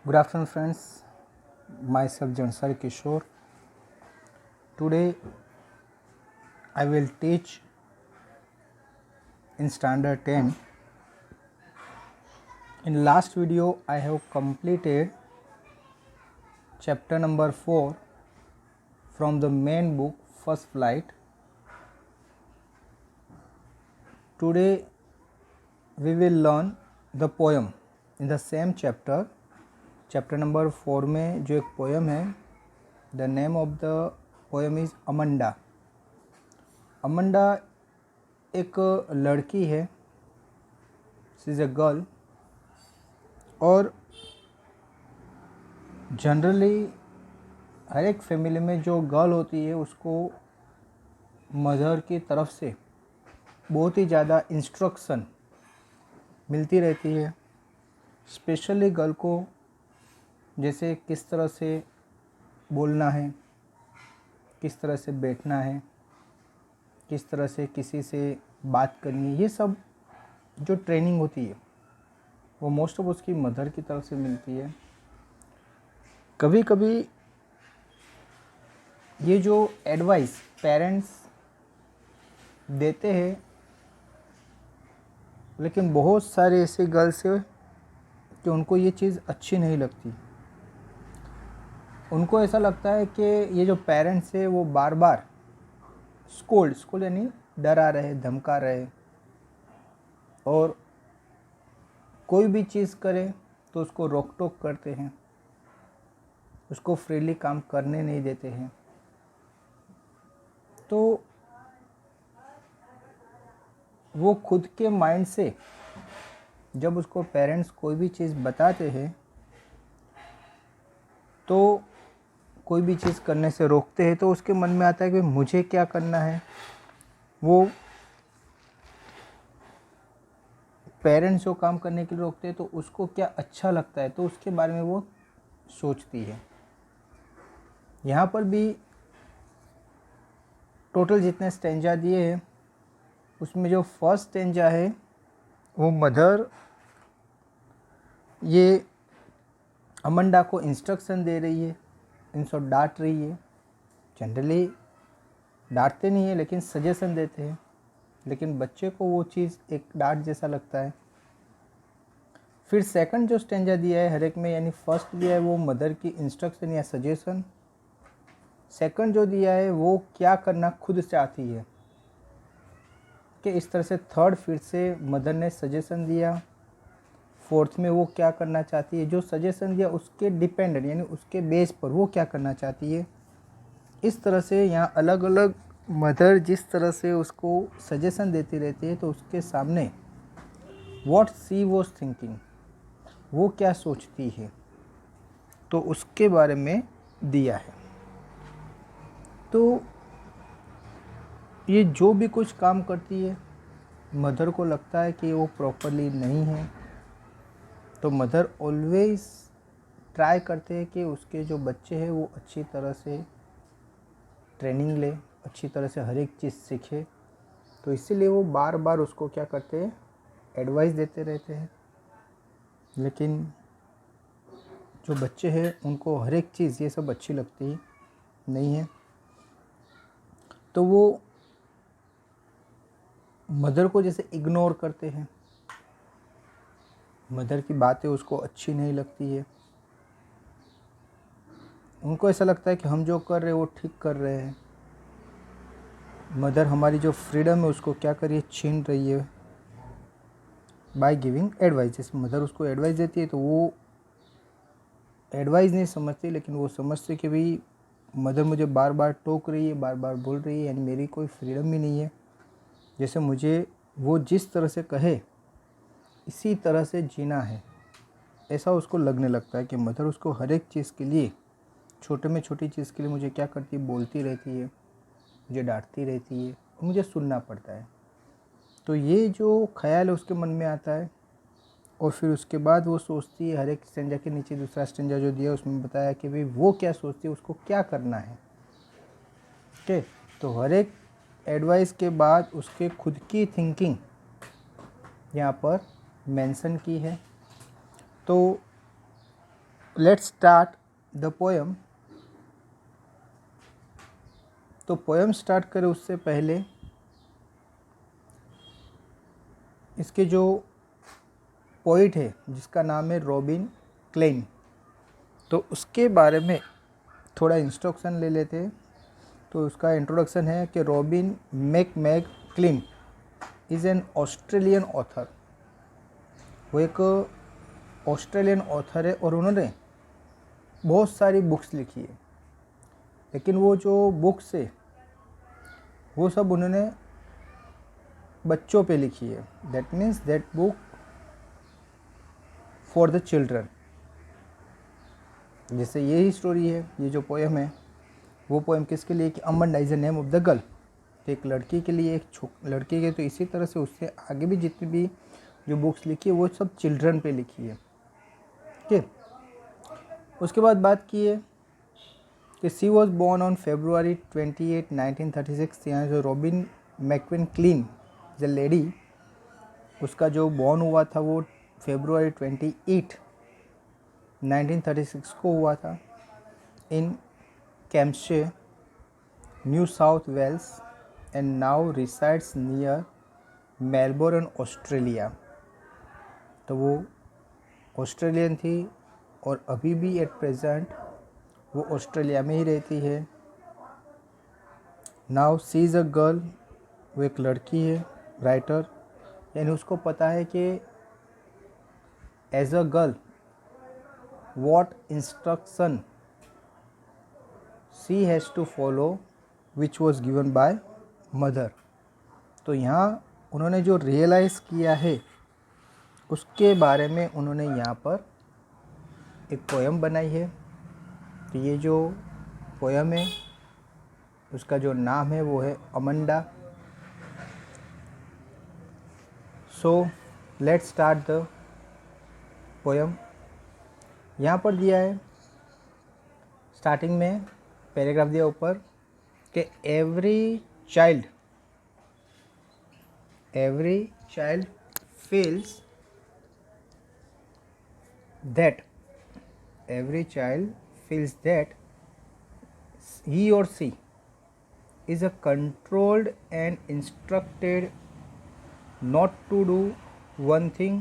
Good afternoon, friends. Myself Jansar Kishore. Today I will teach in standard 10. In last video I have completed chapter number 4 from the main book First Flight. Today we will learn the poem in the same chapter. Chapter number 4 में जो एक poem है, the name of the poem is Amanda. Amanda एक लड़की है, she is a girl, और generally हर एक family में जो गर्ल होती है उसको मदर की तरफ से बहुत ही ज़्यादा इंस्ट्रक्शन मिलती रहती है। स्पेशली गर्ल को जैसे किस तरह से बोलना है, किस तरह से बैठना है, किस तरह से किसी से बात करनी है, ये सब जो ट्रेनिंग होती है वो मोस्ट ऑफ उसकी मदर की तरफ से मिलती है। कभी कभी ये जो एडवाइस पेरेंट्स देते हैं, लेकिन बहुत सारे ऐसे गर्ल्स हैं कि उनको ये चीज़ अच्छी नहीं लगती। उनको ऐसा लगता है कि ये जो पेरेंट्स है वो बार बार स्कोल्ड यानी डरा रहे, धमका रहे, और कोई भी चीज़ करे तो उसको रोक टोक करते हैं, उसको फ्रीली काम करने नहीं देते हैं। तो वो खुद के माइंड से जब उसको पेरेंट्स कोई भी चीज़ बताते हैं तो कोई भी चीज़ करने से रोकते हैं, तो उसके मन में आता है कि मुझे क्या करना है। वो पेरेंट्स जो काम करने के लिए रोकते हैं तो उसको क्या अच्छा लगता है, तो उसके बारे में वो सोचती है। यहाँ पर भी टोटल जितने स्टेंजा दिए हैं उसमें जो फर्स्ट स्टेंजा है वो मदर ये अमंडा को इंस्ट्रक्शन दे रही है, इनको डांट रही है। जनरली डांटते नहीं है लेकिन सजेशन देते हैं, लेकिन बच्चे को वो चीज़ एक डांट जैसा लगता है। फिर सेकंड जो स्टेंजा दिया है हर एक में, यानी फर्स्ट दिया है वो मदर की इंस्ट्रक्शन या सजेशन, सेकंड जो दिया है वो क्या करना खुद चाहती है कि इस तरह से, थर्ड फिर से मदर ने सजेशन दिया, फोर्थ में वो क्या करना चाहती है, जो सजेशन दिया उसके डिपेंडेंट यानी उसके बेस पर वो क्या करना चाहती है। इस तरह से यहाँ अलग अलग मदर जिस तरह से उसको सजेशन देती रहती है तो उसके सामने व्हाट शी वाज थिंकिंग, वो क्या सोचती है, तो उसके बारे में दिया है। तो ये जो भी कुछ काम करती है मदर को लगता है कि वो प्रॉपरली नहीं है, तो मदर ऑलवेज ट्राई करते हैं कि उसके जो बच्चे हैं वो अच्छी तरह से ट्रेनिंग ले, अच्छी तरह से हर एक चीज़ सीखे। तो इसीलिए वो बार बार उसको क्या करते हैं, एडवाइस देते रहते हैं। लेकिन जो बच्चे हैं उनको हर एक चीज़ ये सब अच्छी लगती नहीं है, तो वो मदर को जैसे इग्नोर करते हैं, मदर की बातें उसको अच्छी नहीं लगती है। उनको ऐसा लगता है कि हम जो कर रहे हैं वो ठीक कर रहे हैं, मदर हमारी जो फ्रीडम है उसको क्या करिए छीन रही है बाय गिविंग एडवाइस। जैसे मदर उसको एडवाइस देती है तो वो एडवाइस नहीं समझती, लेकिन वो समझते कि भाई मदर मुझे बार बार टोक रही है, बार बार बोल रही है, यानी मेरी कोई फ्रीडम ही नहीं है। जैसे मुझे वो जिस तरह से कहे इसी तरह से जीना है, ऐसा उसको लगने लगता है कि मदर उसको हर एक चीज़ के लिए, छोटे में छोटी चीज़ के लिए मुझे क्या करती है, बोलती रहती है, मुझे डांटती रहती है और मुझे सुनना पड़ता है। तो ये जो ख्याल है उसके मन में आता है, और फिर उसके बाद वो सोचती है, हर एक स्टेंजा के नीचे दूसरा स्टेंजा जो दिया उसमें बताया कि भाई वो क्या सोचती है, उसको क्या करना है। ओके, तो हर एक एडवाइस के बाद उसके खुद की थिंकिंग यहाँ पर मेंशन की है। तो लेट्स स्टार्ट द पोएम। तो पोएम स्टार्ट करें उससे पहले इसके जो पोइट है जिसका नाम है रॉबिन क्लेन, तो उसके बारे में थोड़ा इंस्ट्रक्शन ले लेते हैं। तो उसका इंट्रोडक्शन है कि robin McClain is an Australian author. वो एक ऑस्ट्रेलियन ऑथर है और उन्होंने बहुत सारी बुक्स लिखी है, लेकिन वो जो बुक्स है वो सब उन्होंने बच्चों पे लिखी है। That means that book for the children. जैसे यही स्टोरी है, ये जो पोएम है वो पोएम किसके लिए कि Amanda is the name of the girl. तो एक लड़की के लिए, एक लड़की के, तो इसी तरह से उससे आगे भी जितनी भी जो बुक्स लिखी है वो सब चिल्ड्रन पे लिखी है। ठीक। उसके बाद बात की है कि सी वॉज बोर्न ऑन February 28, 1936। यहाँ जो रॉबिन मैकक्लेन द लेडी, उसका जो बॉर्न हुआ था वो February 28, 1936 को हुआ था in Campsie, New South Wales, and now resides near Melbourne, Australia. तो वो ऑस्ट्रेलियन थी और अभी भी एट प्रेजेंट वो ऑस्ट्रेलिया में ही रहती है। Now see is a girl, वो एक लड़की है। राइटर यानी उसको पता है कि as a girl what instruction she has to follow which was given by mother। तो यहाँ उन्होंने जो रियलाइज़ किया है उसके बारे में उन्होंने यहाँ पर एक पोएम बनाई है। तो ये जो पोएम है उसका जो नाम है वो है Amanda. So let's start the poem. यहाँ पर दिया है स्टार्टिंग में पैराग्राफ दिया ऊपर कि every child feels that he or she is a controlled and instructed not to do one thing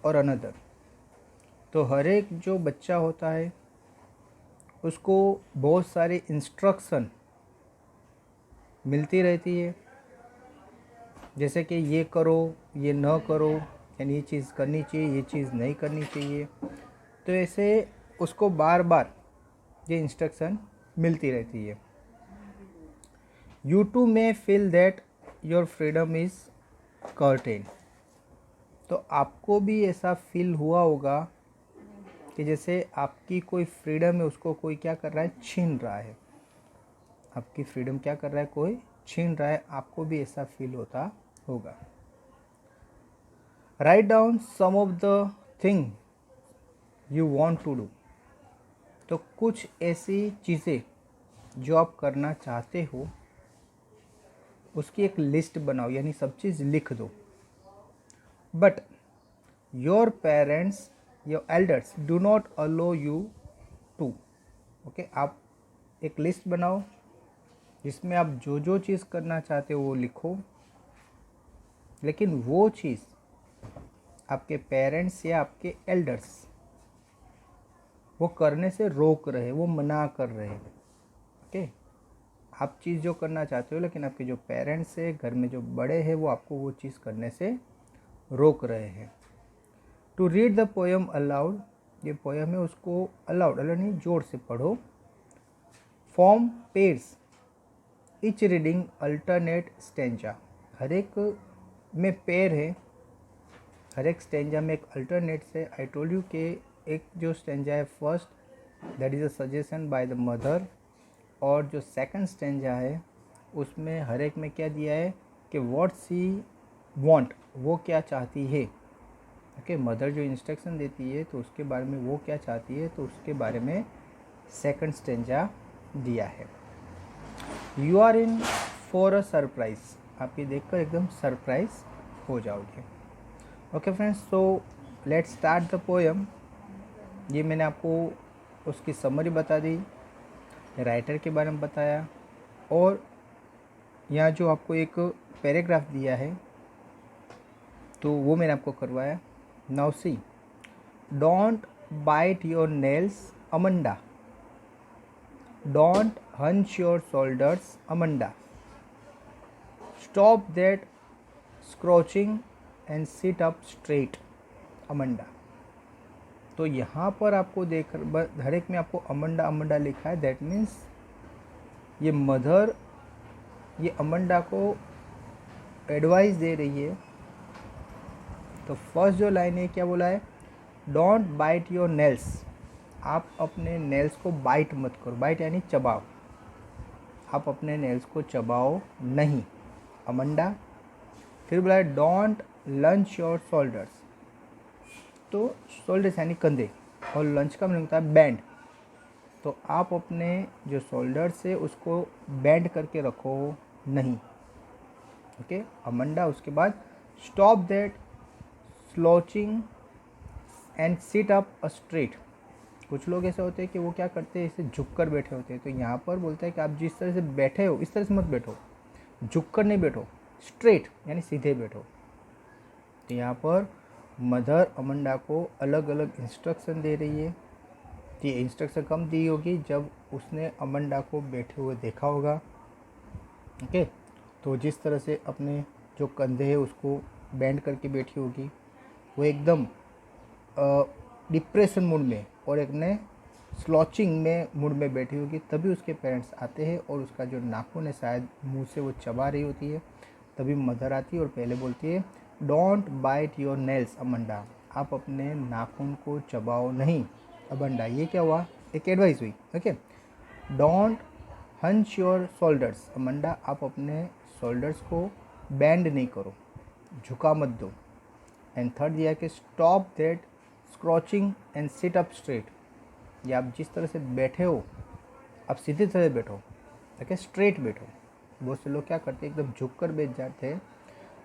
or another। तो हर एक जो बच्चा होता है उसको बहुत सारे इंस्ट्रक्शन मिलती रहती है, जैसे कि ये करो, ये न करो, यानी ये चीज़ करनी चाहिए, ये चीज़ नहीं करनी चाहिए। तो ऐसे उसको बार बार ये इंस्ट्रक्शन मिलती रहती है। You too may feel that your freedom is curtain. तो आपको भी ऐसा फील हुआ होगा कि जैसे आपकी कोई फ्रीडम है उसको कोई क्या कर रहा है, छीन रहा है। आपकी फ्रीडम क्या कर रहा है, कोई छीन रहा है। आपको भी ऐसा फील होता होगा। Write down some of the thing you want to do. तो कुछ ऐसी चीज़ें जो आप करना चाहते हो उसकी एक लिस्ट बनाओ, यानी सब चीज़ लिख दो। But your parents, your elders do not allow you to. Okay, आप एक लिस्ट बनाओ जिसमें आप जो जो चीज़ करना चाहते हो वो लिखो, लेकिन वो चीज़ आपके पेरेंट्स या आपके एल्डर्स वो करने से रोक रहे, वो मना कर रहे हैं। ओके, आप चीज़ जो करना चाहते हो लेकिन आपके जो पेरेंट्स है, घर में जो बड़े हैं, वो आपको वो चीज़ करने से रोक रहे हैं। To read the poem aloud, ये पोएम है उसको अलाउड यानी जोर से पढ़ो। Form pairs, each reading alternate stanza. हर एक में पेयर है, हर एक स्टेंजा में एक अल्टरनेट से। आई टोल्ड यू कि एक जो स्टेंजा है first, that is a suggestion by the mother, और जो सेकंड स्टेंजा है उसमें हर एक में क्या दिया है कि व्हाट सी वांट, वो क्या चाहती है। ओके, मदर जो इंस्ट्रक्शन देती है तो उसके बारे में वो क्या चाहती है, तो उसके बारे में सेकंड स्टेंजा दिया है। You are in for a surprise, आप ये देखकर एकदम सरप्राइज हो जाओगे। Okay friends, so let's start the poem. ये मैंने आपको उसकी समरी बता दी, राइटर के बारे में बताया, और यहाँ जो आपको एक पैराग्राफ दिया है तो वो मैंने आपको करवाया। Now see, don't bite your nails Amanda, don't hunch your shoulders Amanda, stop that slouching and sit up straight Amanda. तो यहाँ पर आपको देख हर एक में आपको अमंडा अमंडा लिखा है, दैट मीन्स ये मदर ये अमंडा को एडवाइस दे रही है। तो फर्स्ट जो लाइन है क्या बोला है, डोंट बाइट योर नेल्स, आप अपने नेल्स को बाइट मत करो, बाइट यानी चबाओ, आप अपने नेल्स को चबाओ नहीं, अमंडा। फिर बोला है डोंट लंच योर शोल्डर्स, तो शोल्डर्स यानी कंधे, और लंच का मतलब होता है बैंड, तो आप अपने जो शोल्डर्स है उसको बैंड करके रखो नहीं, ओके अमंडा। उसके बाद stop that slouching and sit up a straight, कुछ लोग ऐसे होते हैं कि वो क्या करते हैं, इसे झुक कर बैठे होते हैं, तो यहाँ पर बोलता है कि आप जिस तरह से बैठे हो इस तरह से मत बैठो, झुक कर नहीं बैठो, स्ट्रेट यानी सीधे बैठो। तो यहाँ पर मदर अमंडा को अलग अलग इंस्ट्रक्शन दे रही है। ये इंस्ट्रक्शन कम दी होगी जब उसने अमंडा को बैठे हुए देखा होगा, ओके। तो जिस तरह से अपने जो कंधे हैं उसको बैंड करके बैठी होगी, वो एकदम डिप्रेशन मूड में और एक ने स्लॉचिंग में मूड में बैठी होगी, तभी उसके पेरेंट्स आते हैं और उसका जो नाखून है शायद मुंह से वो चबा रही होती है, तभी मदर आती है और पहले बोलती है don't bite your nails Amanda, आप अपने नाखून को चबाओ नहीं अमंडा। ये क्या हुआ, एक एडवाइस हुई, okay. Don't hunch your shoulders Amanda, आप अपने शोल्डर्स को बैंड नहीं करो, झुका मत दो। एंड थर्ड दिया कि stop that slouching and sit up straight, या आप जिस तरह से बैठे हो आप सीधे तरह बैठो, ओके स्ट्रेट बैठो। बहुत से लोग क्या करते हैं एकदम झुक कर बैठ जाते हैं,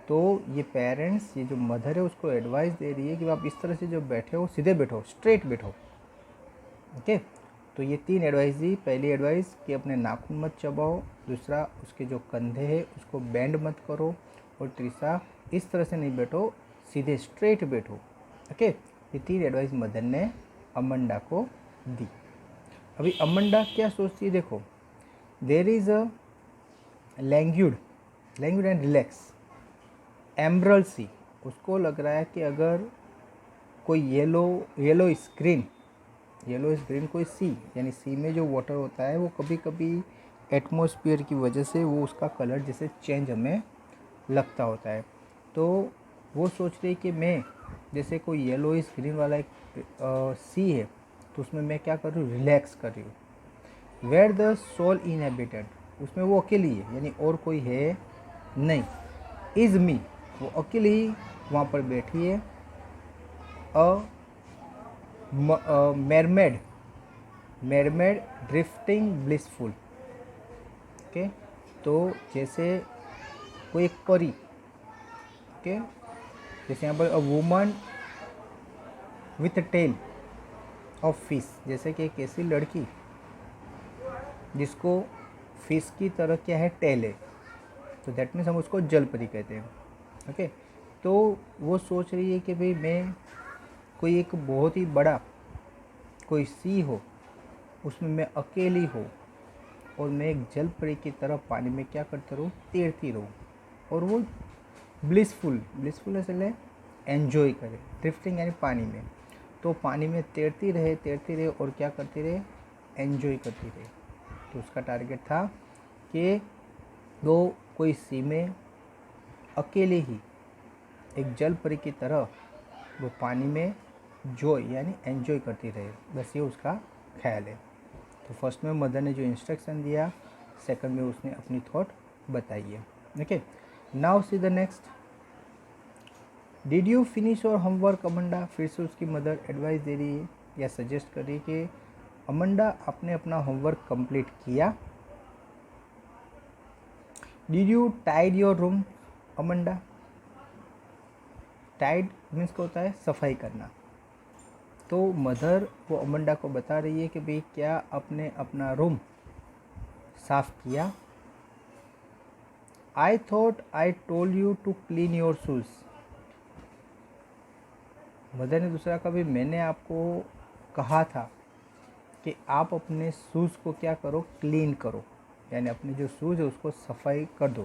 तो ये पेरेंट्स ये जो मदर है उसको एडवाइस दे रही है कि आप इस तरह से जो बैठे हो सीधे बैठो, स्ट्रेट बैठो, ओके। तो ये तीन एडवाइस दी। पहली एडवाइस कि अपने नाखून मत चबाओ, दूसरा उसके जो कंधे हैं उसको बैंड मत करो, और तीसरा इस तरह से नहीं बैठो, सीधे स्ट्रेट बैठो, ओके। ये तीन एडवाइस मदर ने अमंडा को दी। अभी अमंडा क्या सोचती है, देखो there is a languid and relax एम्ब्रल सी, उसको लग रहा है कि अगर कोई येलो स्क्रीन कोई सी यानी सी में जो वाटर होता है वो कभी कभी एटमॉस्फेयर की वजह से वो उसका कलर जैसे चेंज हमें लगता होता है, तो वो सोच रही है कि मैं जैसे कोई येलो स्क्रीन वाला एक सी है तो उसमें मैं क्या कर रही हूँ, रिलैक्स कर रही हूँ। वेयर द सोल इनहेबिटेड, उसमें वो अकेली है यानी और कोई है नहीं। इज़ मी, वो अकेली ही वहाँ पर बैठी है। Mermaid drifting blissful, okay. तो जैसे कोई एक परी, ओके, जैसे यहाँ पर a woman with tail of fish, जैसे कि एक ऐसी लड़की जिसको फिश की तरह क्या है, टेल है, तो दैट मीन्स हम उसको जल परी कहते हैं, ओके। तो वो सोच रही है कि भाई मैं कोई एक बहुत ही बड़ा कोई सी हो, उसमें मैं अकेली हो और मैं एक जल परी की तरह पानी में क्या करती रहूँ, तैरती रहूँ, और वो ब्लिसफुल असल है एन्जॉय करे, ड्रिफ्टिंग यानी पानी में, तो पानी में तैरती रहे और क्या करती रहे, एन्जॉय करती रहे। तो उसका टारगेट था कि वो कोई सी में अकेले ही एक जल परी की तरह वो पानी में जॉय यानी एन्जॉय करती रहे, बस ये उसका ख्याल है। तो फर्स्ट में मदर ने जो इंस्ट्रक्शन दिया, सेकंड में उसने अपनी थॉट बताई है, okay. Now see the next, did you finish your homework Amanda, फिर से उसकी मदर एडवाइस दे रही है या सजेस्ट कर रही है कि अमंडा आपने अपना होमवर्क कंप्लीट किया। Did you tidy your room Amanda, tidy means क्या होता है, सफाई करना, तो मदर वो अमंडा को बता रही है कि भाई क्या आपने अपना रूम साफ किया? I thought I told you to clean your shoes. Mother ने दूसरा कहा, भी मैंने आपको कहा था कि आप अपने शूज़ को क्या करो, क्लीन करो, यानी अपने जो शूज़ है उसको सफाई कर दो।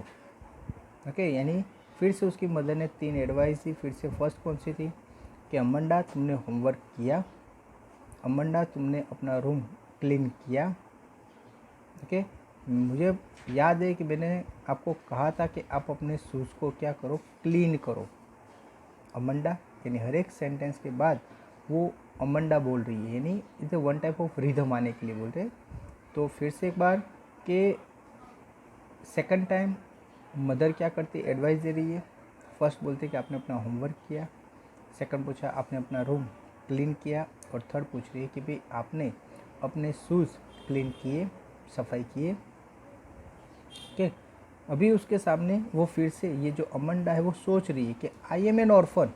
ओके, यानी फिर से उसकी मदर ने 3 एडवाइस दी। फिर से फर्स्ट कौन सी थी कि अमंडा तुमने होमवर्क किया, अमंडा तुमने अपना रूम क्लीन किया। ओके, मुझे याद है कि मैंने आपको कहा था कि आप अपने शूज़ को क्या करो, क्लीन करो। अमंडा, यानी हर एक सेंटेंस के बाद वो अमंडा बोल रही है, यानी इसे वन टाइप ऑफ रिदम आने के लिए बोल रहे। तो फिर से एक बार कि सेकंड टाइम मदर क्या करती, एडवाइस दे रही है। फर्स्ट बोलते कि आपने अपना होमवर्क किया, सेकंड पूछा आपने अपना रूम क्लीन किया, और थर्ड पूछ रही है कि भाई आपने अपने शूज़ क्लीन किए, सफाई किए। ओके, अभी उसके सामने वो फिर से ये जो अमंडा है वो सोच रही है कि आई एम एन ऑर्फन।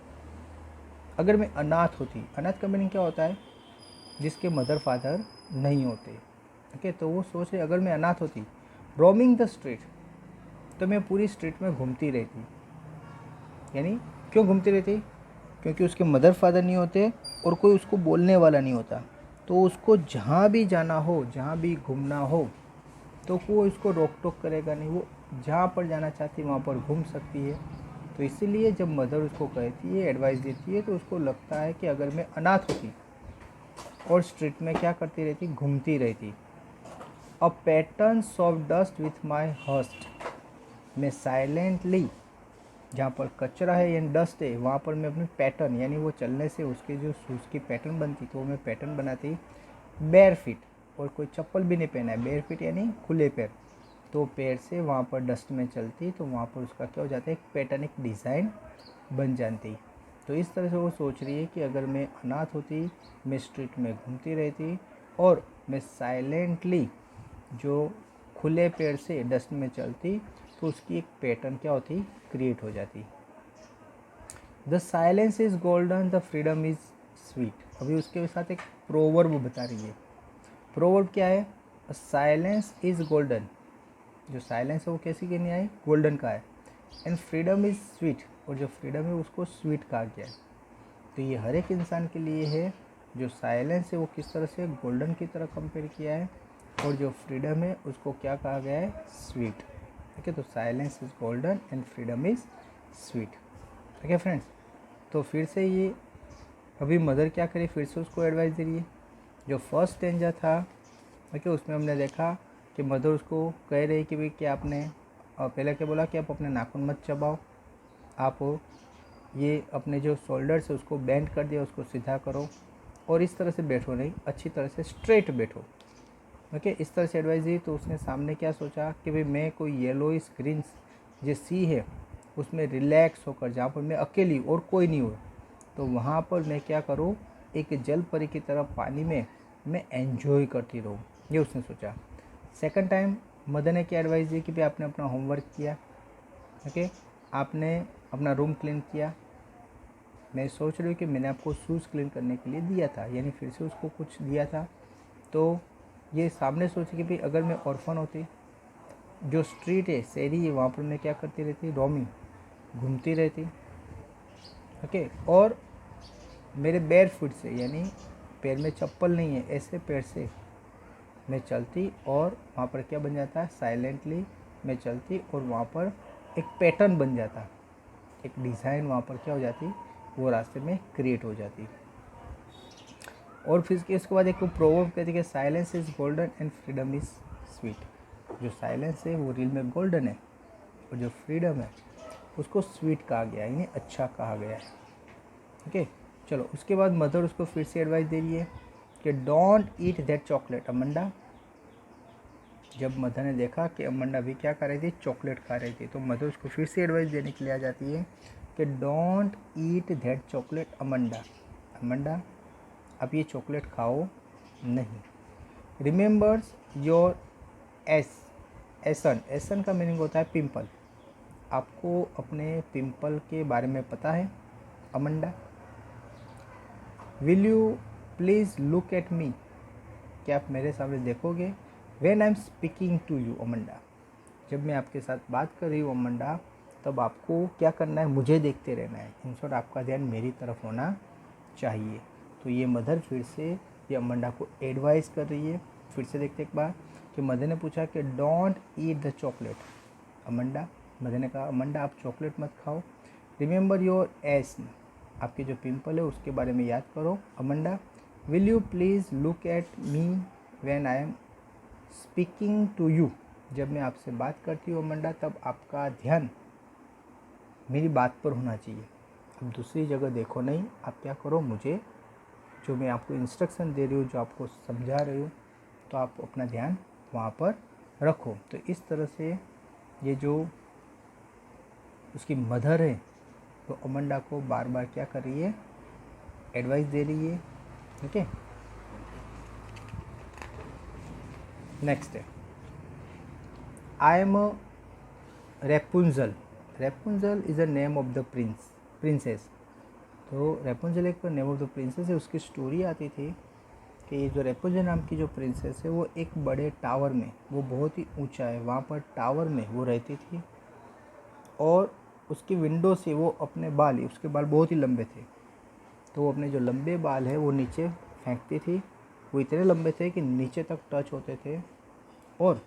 अगर मैं अनाथ होती, अनाथ का मीनिंग क्या होता है, जिसके मदर फादर नहीं होते। ओके, तो वो सोच रही अगर मैं अनाथ होती, रोमिंग द स्ट्रीट, तो मैं पूरी स्ट्रीट में घूमती रहती। यानी क्यों घूमती रहती? क्योंकि उसके मदर फादर नहीं होते और कोई उसको बोलने वाला नहीं होता, तो उसको जहाँ भी जाना हो, जहाँ भी घूमना हो, तो वो इसको रोक टोक करेगा नहीं, वो जहाँ पर जाना चाहती है वहाँ पर घूम सकती है। तो इसीलिए जब मदर उसको कहती है, एडवाइस देती है, तो उसको लगता है कि अगर मैं अनाथ होती और स्ट्रीट में क्या करती रहती, घूमती रहती। A pattern of dust with my hushed, मैं साइलेंटली, जहाँ पर कचरा है यानी डस्ट है वहाँ पर मैं अपनी पैटर्न, यानी वो चलने से उसके जो शूज़ की पैटर्न बनती, तो वो मैं पैटर्न बनाती बेयर फीट, और कोई चप्पल भी नहीं पहना है, बेयर फीट यानी खुले पैर, तो पैर से वहाँ पर डस्ट में चलती, तो वहाँ पर उसका क्या हो जाता है, एक पैटर्न, एक डिज़ाइन बन जाती। तो इस तरह से वो सोच रही है कि अगर मैं अनाथ होती, मैं स्ट्रीट में घूमती रहती और मैं साइलेंटली जो खुले पैर से डस्ट में चलती, तो उसकी एक पैटर्न क्या होती, क्रिएट हो जाती। The silence is golden, the freedom is sweet. अभी उसके साथ एक प्रोवर्ब बता रही है। प्रोवर्ब क्या है? साइलेंस इज़ गोल्डन, जो साइलेंस है वो कैसी कहनी आई, गोल्डन का है। एंड फ्रीडम इज़ स्वीट, और जो फ्रीडम है उसको स्वीट कहा गया है। तो ये हर एक इंसान के लिए है। जो साइलेंस है वो किस तरह से गोल्डन की तरह कंपेयर किया है, और जो फ्रीडम है उसको क्या कहा गया है, स्वीट। ठीक है, तो silence is golden and freedom is sweet. ठीक है फ्रेंड्स, तो फिर से ये अभी मदर क्या करे, फिर से उसको एडवाइस दे रही है। जो फर्स्ट स्टेंजा था, ओके, उसमें हमने देखा कि मदर उसको कह रही कि भाई कि आपने पहले क्या बोला कि आप अपने नाखून मत चबाओ, आप ये अपने जो शोल्डर्स है उसको बेंड कर दिया, उसको सीधा करो, और इस तरह से बैठो नहीं, अच्छी तरह से स्ट्रेट बैठो। ओके, इस तरह से एडवाइस दी। तो उसने सामने क्या सोचा कि भाई मैं कोई येलो स्क्रीन जो सी है उसमें रिलैक्स होकर, जहाँ पर मैं अकेली और कोई नहीं हो, तो वहाँ पर मैं क्या करूँ, एक जल परी की तरह पानी में मैं एन्जॉय करती रहूँ, ये उसने सोचा। सेकंड टाइम मदर ने क्या एडवाइस दी कि भाई आपने अपना होमवर्क किया, ओके, आपने अपना रूम क्लीन किया। मैं सोच रही हूँ कि मैंने आपको शूज़ क्लीन करने के लिए दिया था, यानी फिर से उसको कुछ दिया था। तो ये सामने सोची कि भाई अगर मैं ऑर्फन होती, जो स्ट्रीट है, शहरी है, वहाँ पर मैं क्या करती रहती, रोमिंग, घूमती रहती। ओके, और मेरे बेयर फुट से, यानी पैर में चप्पल नहीं है, ऐसे पैर से मैं चलती, और वहाँ पर क्या बन जाता है, साइलेंटली मैं चलती, और वहाँ पर एक पैटर्न बन जाता, एक डिज़ाइन वहाँ पर क्या हो जाती, वो रास्ते में क्रिएट हो जाती। और फिर इसके बाद एक प्रोवर्ब कहती है कि silence is golden and freedom is sweet. जो साइलेंस है वो रियल में गोल्डन है, और जो फ्रीडम है उसको स्वीट कहा गया है, यानी अच्छा कहा गया है। ओके, चलो उसके बाद मदर उसको फिर से एडवाइस दे रही है कि don't eat that chocolate. Amanda, जब मदर ने देखा कि अमंडा भी क्या खा रही थी, चॉकलेट खा रही थी, तो मदर उसको फिर से एडवाइस देने के लिए आ जाती है कि don't eat that chocolate Amanda. Amanda, अब ये चॉकलेट खाओ नहीं। रिमेंबर्स योर एसन, एसन का मीनिंग होता है पिंपल। आपको अपने पिंपल के बारे में पता है Amanda? Will you please look at me, क्या आप मेरे सामने देखोगे? When I am speaking to you Amanda, जब मैं आपके साथ बात कर रही हूँ अमंडा, तब आपको क्या करना है? मुझे देखते रहना है। इन शॉर्ट आपका ध्यान मेरी तरफ होना चाहिए। तो ये मदर फिर से ये अमंडा को एडवाइस कर रही है। फिर से देखते एक बार कि मदर ने पूछा कि don't eat the chocolate Amanda. Mother ने कहा अमंडा आप चॉकलेट मत खाओ। रिमेंबर योर एस्न, आपके जो पिंपल है उसके बारे में याद करो Amanda. Will you please look at me when I am speaking to you, जब मैं आपसे बात करती हूँ अमंडा तब आपका ध्यान मेरी बात पर होना चाहिए। अब दूसरी जगह देखो नहीं, आप क्या करो, मुझे जो मैं आपको इंस्ट्रक्शन दे रही हूँ, जो आपको समझा रही हूँ, तो आप अपना ध्यान वहाँ पर रखो। तो इस तरह से ये जो उसकी मदर है तो अमंडा को बार बार क्या कर रही है? एडवाइस दे रही है। ठीक है, नेक्स्ट है I M Rapunzel. Rapunzel is a name of the princess. तो रेपुंजल एक नेम ऑफ द प्रिंसेस है। उसकी स्टोरी आती थी कि ये जो रेपुंजल नाम की जो प्रिंसेस है वो एक बड़े टावर में, वो बहुत ही ऊंचा है, वहाँ पर टावर में वो रहती थी और उसकी विंडो से वो अपने बाल, उसके बाल बहुत ही लंबे थे, तो वो अपने जो लंबे बाल है वो नीचे फेंकती थी। वो इतने लंबे थे कि नीचे तक टच होते थे और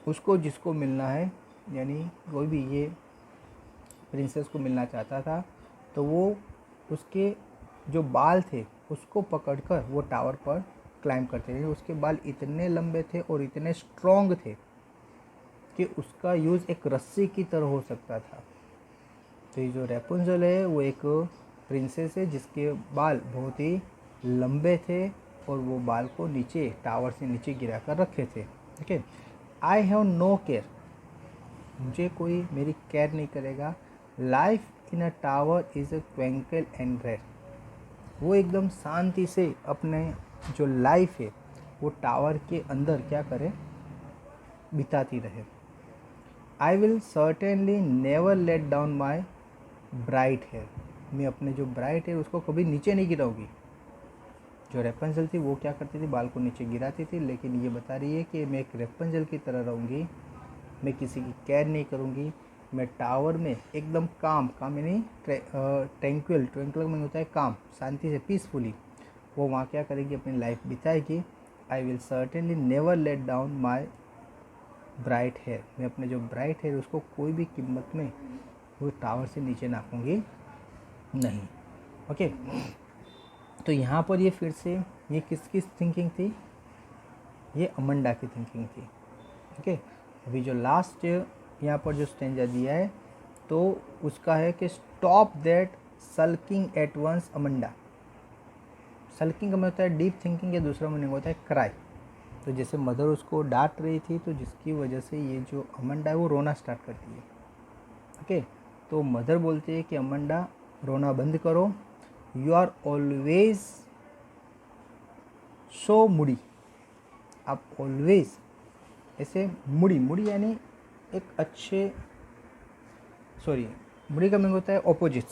उसको जिसको मिलना है, यानी कोई भी ये प्रिंसेस को मिलना चाहता था, तो वो उसके जो बाल थे उसको पकड़कर वो टावर पर क्लाइंब करते थे। उसके बाल इतने लंबे थे और इतने स्ट्रॉन्ग थे कि उसका यूज़ एक रस्सी की तरह हो सकता था। तो ये जो रेपुंजल है वो एक प्रिंसेस है जिसके बाल बहुत ही लंबे थे और वो बाल को नीचे टावर से नीचे गिरा कर रखे थे। ठीक है, आई हैव नो केयर, मुझे कोई मेरी केयर नहीं करेगा। Life in a tower is a twinkle and rare, वो एकदम शांति से अपने जो लाइफ है वो टावर के अंदर क्या करे? बिताती रहे। I will certainly never let down my bright hair, मैं अपने जो ब्राइट हेयर उसको कभी नीचे नहीं गिराऊंगी। जो रेपंजल थी वो क्या करती थी? बाल को नीचे गिराती थी, लेकिन ये बता रही है कि मैं एक रेपंजल की तरह रहूँगी, मैं किसी की केयर नहीं करूँगी। मैं टावर में एकदम काम यानी ट्रैंक्विल में होता है काम, शांति से, पीसफुली वो वहाँ क्या करेगी? अपनी लाइफ बिताएगी। I will certainly never let down my bright hair, मैं अपने जो ब्राइट हेयर उसको कोई भी कीमत में वो टावर से नीचे नापूंगी नहीं। ओके, तो यहाँ पर ये फिर से ये किसकी थिंकिंग थी? ये अमंडा की थिंकिंग थी। ओके, अभी जो लास्ट यहाँ पर जो स्टेंजा दिया है तो उसका है कि stop that sulking at once Amanda. Sulking का मतलब होता है डीप थिंकिंग, या दूसरा मीनिंग होता है क्राई। तो जैसे मदर उसको डांट रही थी तो जिसकी वजह से ये जो अमंडा है वो रोना स्टार्ट करती है। ओके, तो मदर बोलती है कि अमंडा रोना बंद करो, यू आर ऑलवेज सो मुड़ी, आप ऑलवेज ऐसे मुड़ी यानी एक अच्छे, सॉरी मुड़ी का मीनिंग होता है ऑपोजिट,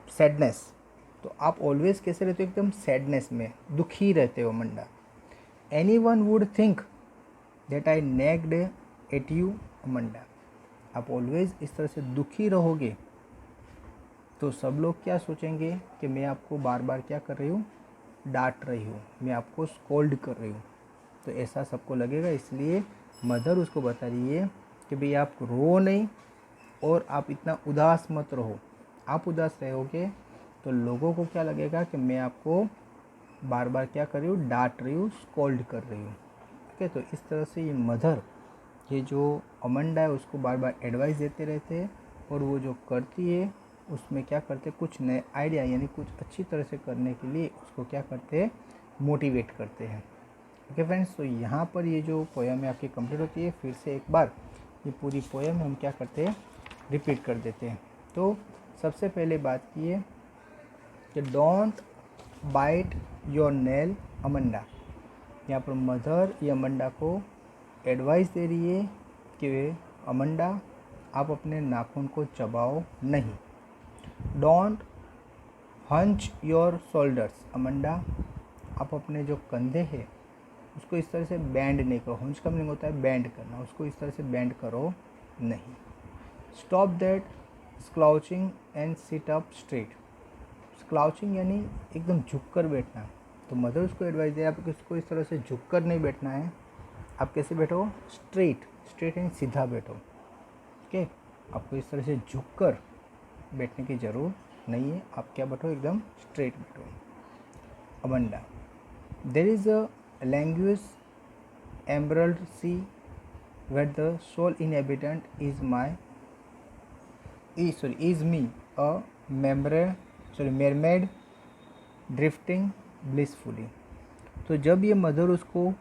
सैडनेस। तो आप ऑलवेज कैसे रहते हो? एकदम सैडनेस में, दुखी रहते हो Amanda. Anyone would think that I nagged at you Amanda, आप ऑलवेज इस तरह से दुखी रहोगे तो सब लोग क्या सोचेंगे कि मैं आपको बार बार क्या कर रही हूँ? डांट रही हूँ, मैं आपको स्कोल्ड कर रही हूँ। तो ऐसा सबको लगेगा, इसलिए मदर उसको बता रही है कि भाई आप रो नहीं और आप इतना उदास मत रहो। आप उदास रहोगे तो लोगों को क्या लगेगा कि मैं आपको बार बार क्या कर रही हूँ? डांट रही हूँ, स्कोल्ड कर रही हूँ। ठीक है, तो इस तरह से ये मदर, ये जो अमंडा है उसको बार बार एडवाइस देते रहते हैं और वो जो करती है उसमें क्या करते हैं? कुछ नए आइडिया यानी कुछ अच्छी तरह से करने के लिए उसको क्या करते हैं? मोटिवेट करते हैं। ओके फ्रेंड्स, तो यहाँ पर ये जो पोएम है आपकी कंप्लीट होती है। फिर से एक बार ये पूरी पोएम हम क्या करते हैं? रिपीट कर देते हैं। तो सबसे पहले बात की है कि don't bite your nail Amanda. यहाँ पर मदर ये अमंडा को एडवाइस दे रही है कि अमंडा आप अपने नाखून को चबाओ नहीं। Don't hunch your shoulders Amanda, आप अपने जो कंधे हैं उसको इस तरह से बैंड नहीं करो। हंच का मीनिंग होता है बैंड करना, उसको इस तरह से बैंड करो नहीं। Stop that slouching and sit up straight. Slouching यानी एकदम झुक कर बैठना। तो मदर उसको एडवाइस दे आप इसको इस तरह से झुक कर नहीं बैठना है, आप कैसे बैठो, स्ट्रेट। स्ट्रेट यानी सीधा बैठो। ओके, आपको इस तरह से झुक कर बैठने की ज़रूरत नहीं है, आप क्या बैठो, एकदम स्ट्रेट बैठो। Amanda, there is a language emerald sea where the sole inhabitant is my is me a mermaid drifting blissfully. तो जब ये मदर उसको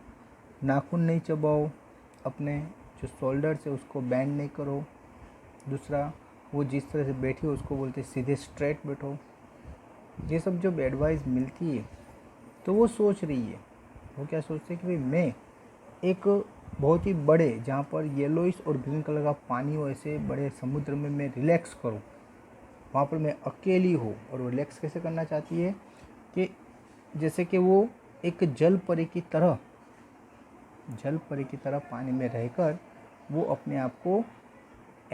नाखून नहीं चबाओ, अपने जो शोल्डर से उसको बैंड नहीं करो, दूसरा वो जिस तरह से बैठी हो उसको बोलते सीधे स्ट्रेट बैठो, ये सब जब एडवाइस मिलती है तो वो सोच रही है, वो क्या सोचते हैं कि भाई मैं एक बहुत ही बड़े, जहाँ पर येलोइश और ग्रीन कलर का पानी हो, ऐसे बड़े समुद्र में मैं रिलैक्स करूँ, वहाँ पर मैं अकेली हूँ। और वो रिलैक्स कैसे करना चाहती है कि जैसे कि वो एक जल परी की तरह पानी में रहकर वो अपने आप को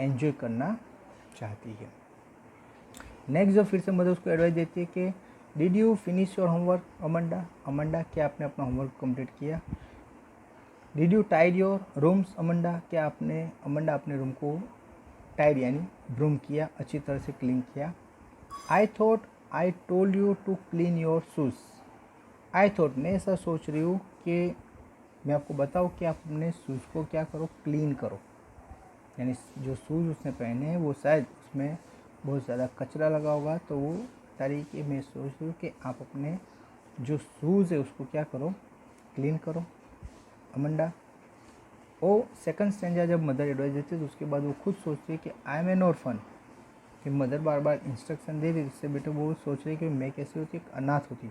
एंजॉय करना चाहती है। नेक्स्ट जो फिर से मदर उसको एडवाइस देती है कि did you finish your homework Amanda. Amanda, क्या आपने अपना होमवर्क कंप्लीट किया। Did you tidy your rooms Amanda, क्या आपने अमंडा अपने रूम को टाइड यानी ब्रूम किया, अच्छी तरह से क्लीन किया। I thought I told you to clean your shoes. I thought, मैं ऐसा सोच रही हूँ कि मैं आपको बताऊँ कि आप अपने शूज़ को क्या करो, क्लीन करो। यानी जो शूज़ उसने पहने हैं वो शायद उसमें बहुत ज़्यादा कचरा लगा होगा, तो वो तरीके मैं सोच रही हूँ कि आप अपने जो शूज़ है उसको क्या करो, क्लीन करो अमंडा। वो सेकंड स्टैंजा जब मदर एडवाइस देती है तो उसके बाद वो खुद सोचती है कि आई एम एन ऑर्फन, कि मदर बार बार इंस्ट्रक्शन दे रही, जिससे बेटे वो सोच रही कि मैं कैसी होती, एक अनाथ होती,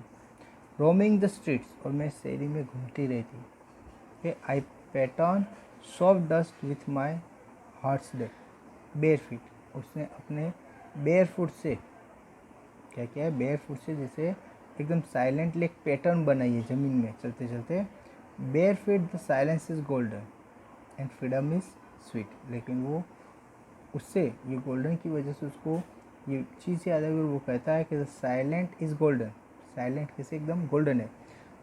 रोमिंग द स्ट्रीट्स, और मैं शहरी में घूमती रहती कि I pattern soft dust with my hearts day bare feet. उसने अपने बेयर फुट से क्या किया है, बेयर फुट से जैसे एकदम साइलेंटली एक पैटर्न बनाई है ज़मीन में चलते चलते। Bare feet the silence is golden and freedom is sweet. लेकिन वो उससे ये गोल्डन की वजह से उसको ये चीज़ याद है, वो कहता है कि the silent is golden, silent कैसे एकदम गोल्डन है।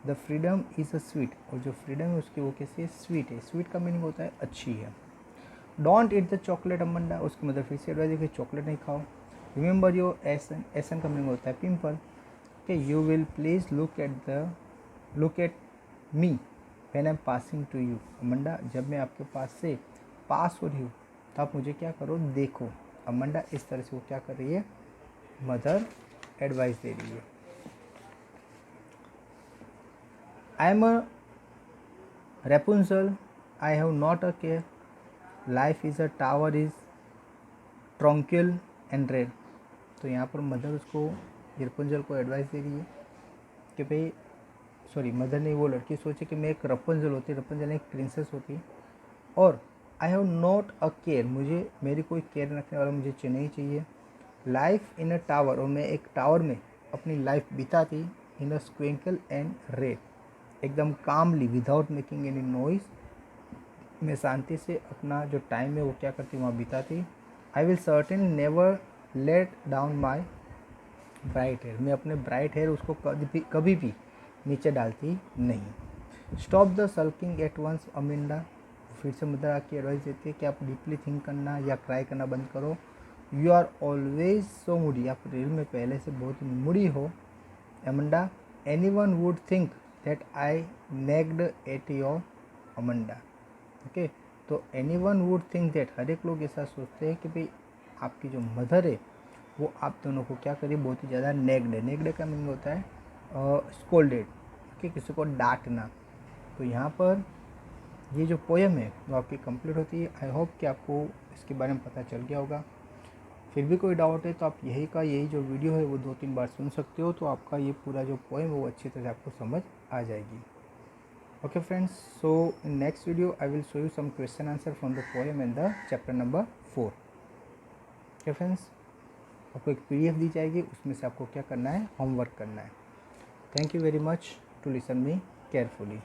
The freedom is a sweet, और जो फ्रीडम है उसकी वो कैसे स्वीट है। स्वीट का मीनिंग होता है अच्छी है। Don't eat the chocolate Amanda, उसकी मदर फिर से एडवाइस है कि चॉकलेट नहीं खाओ। रिमेंबर योर एसन, एसन का मीनिंग होता है पिंपल, कि you will please look at me when I am passing to you Amanda, जब मैं आपके पास से पास हो रही हूँ तो आप मुझे क्या करो, देखो अमंडा। इस तरह से वो क्या कर रही है, मदर एडवाइस दे रही है। I am a Rapunzel, I have not a care, life is a tower is tranquil and red. तो यहाँ पर मदर उसको, रेपुंजल को एडवाइस दे रही है कि भाई, सॉरी मदर नहीं, वो लड़की सोचे कि मैं एक रपुंजल होती, रपुंजल एक प्रिंसेस होती, और आई हैव नॉट अ केयर, मुझे मेरी कोई केयर रखने वाला मुझे नहीं चाहिए। लाइफ इन अ टावर, और मैं एक टावर में अपनी लाइफ बिताती, इन अ स्क्विंकल एंड रेड, एकदम कामली विदाउट मेकिंग एनी नॉइज, मैं शांति से अपना जो टाइम है वो क्या करती, वहाँ बिताती। I will certain never let down my bright hair, मैं अपने ब्राइट हेयर उसको कभी भी नीचे डालती नहीं। Stop the sulking at once Amanda, फिर से मदर आपकी एडवाइस देती है कि आप डीपली थिंक करना या क्राई करना बंद करो। You are always so moody, आप रियल में पहले से बहुत मूडी हो Amanda. Anyone would think that I nagged at your Amanda. Okay, तो anyone would think that, हर एक लोग ऐसा सोचते हैं कि भाई आपकी जो मदर है वो आप दोनों को क्या करिए, बहुत ही ज़्यादा नेग्ड है। नेग्ड का मीनिंग होता है स्कोल्डेड, कि किसी को डांटना। तो यहाँ पर ये जो पोएम है वो आपकी कंप्लीट होती है। आई होप कि आपको इसके बारे में पता चल गया होगा। फिर भी कोई डाउट है तो आप यही जो वीडियो है वो 2-3 बार सुन सकते हो, तो आपका ये पूरा जो पोएम है वो अच्छी तरह से आपको समझ आ जाएगी। Okay friends, so in next video I will show you some question answer from the poem and the chapter number 4. Okay friends, आपको एक PDF दी जाएगी, उसमें से आपको क्या करना है, होमवर्क करना है। Thank you very much to listen me carefully.